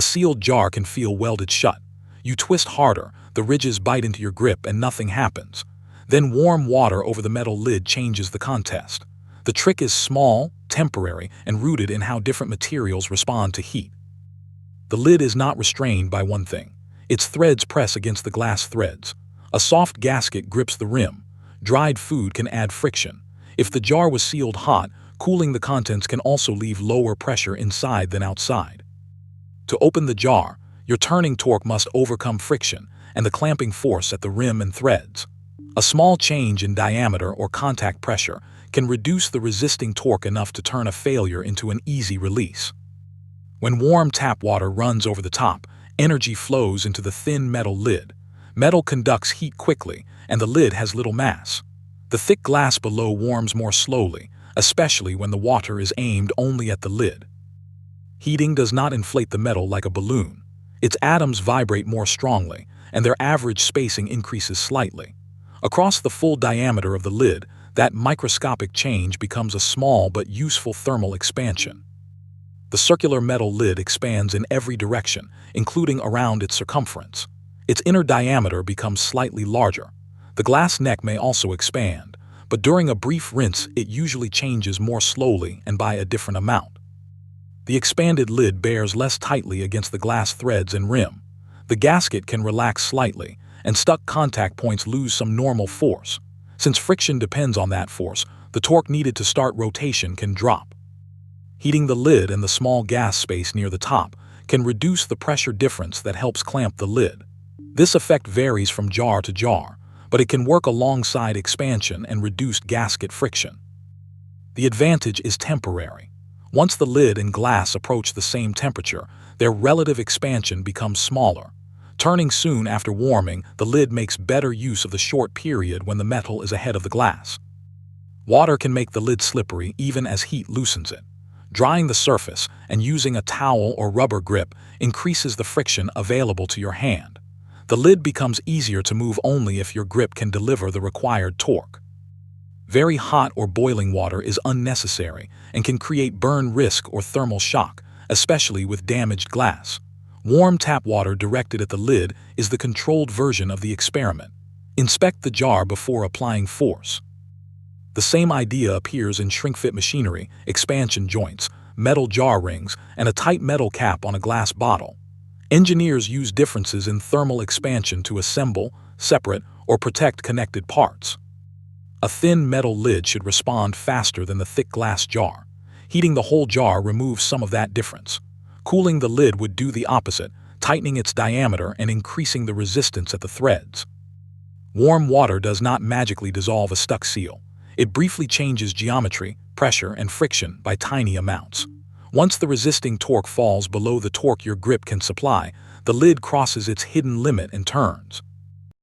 A sealed jar can feel welded shut. You twist harder, the ridges bite into your grip and nothing happens. Then warm water over the metal lid changes the contest. The trick is small, temporary, and rooted in how different materials respond to heat. The lid is not restrained by one thing. Its threads press against the glass threads. A soft gasket grips the rim. Dried food can add friction. If the jar was sealed hot, cooling the contents can also leave lower pressure inside than outside. To open the jar, your turning torque must overcome friction and the clamping force at the rim and threads. A small change in diameter or contact pressure can reduce the resisting torque enough to turn a failure into an easy release. When warm tap water runs over the top, energy flows into the thin metal lid. Metal conducts heat quickly, and the lid has little mass. The thick glass below warms more slowly, especially when the water is aimed only at the lid. Heating does not inflate the metal like a balloon. Its atoms vibrate more strongly, and their average spacing increases slightly. Across the full diameter of the lid, that microscopic change becomes a small but useful thermal expansion. The circular metal lid expands in every direction, including around its circumference. Its inner diameter becomes slightly larger. The glass neck may also expand, but during a brief rinse it usually changes more slowly and by a different amount. The expanded lid bears less tightly against the glass threads and rim. The gasket can relax slightly, and stuck contact points lose some normal force. Since friction depends on that force, the torque needed to start rotation can drop. Heating the lid and the small gas space near the top can reduce the pressure difference that helps clamp the lid. This effect varies from jar to jar, but it can work alongside expansion and reduced gasket friction. The advantage is temporary. Once the lid and glass approach the same temperature, their relative expansion becomes smaller. Turning soon after warming, the lid makes better use of the short period when the metal is ahead of the glass. Water can make the lid slippery even as heat loosens it. Drying the surface and using a towel or rubber grip increases the friction available to your hand. The lid becomes easier to move only if your grip can deliver the required torque. Very hot or boiling water is unnecessary and can create burn risk or thermal shock, especially with damaged glass. Warm tap water directed at the lid is the controlled version of the experiment. Inspect the jar before applying force. The same idea appears in shrink-fit machinery, expansion joints, metal jar rings, and a tight metal cap on a glass bottle. Engineers use differences in thermal expansion to assemble, separate, or protect connected parts. A thin metal lid should respond faster than the thick glass jar. Heating the whole jar removes some of that difference. Cooling the lid would do the opposite, tightening its diameter and increasing the resistance at the threads. Warm water does not magically dissolve a stuck seal. It briefly changes geometry, pressure, and friction by tiny amounts. Once the resisting torque falls below the torque your grip can supply, the lid crosses its hidden limit and turns.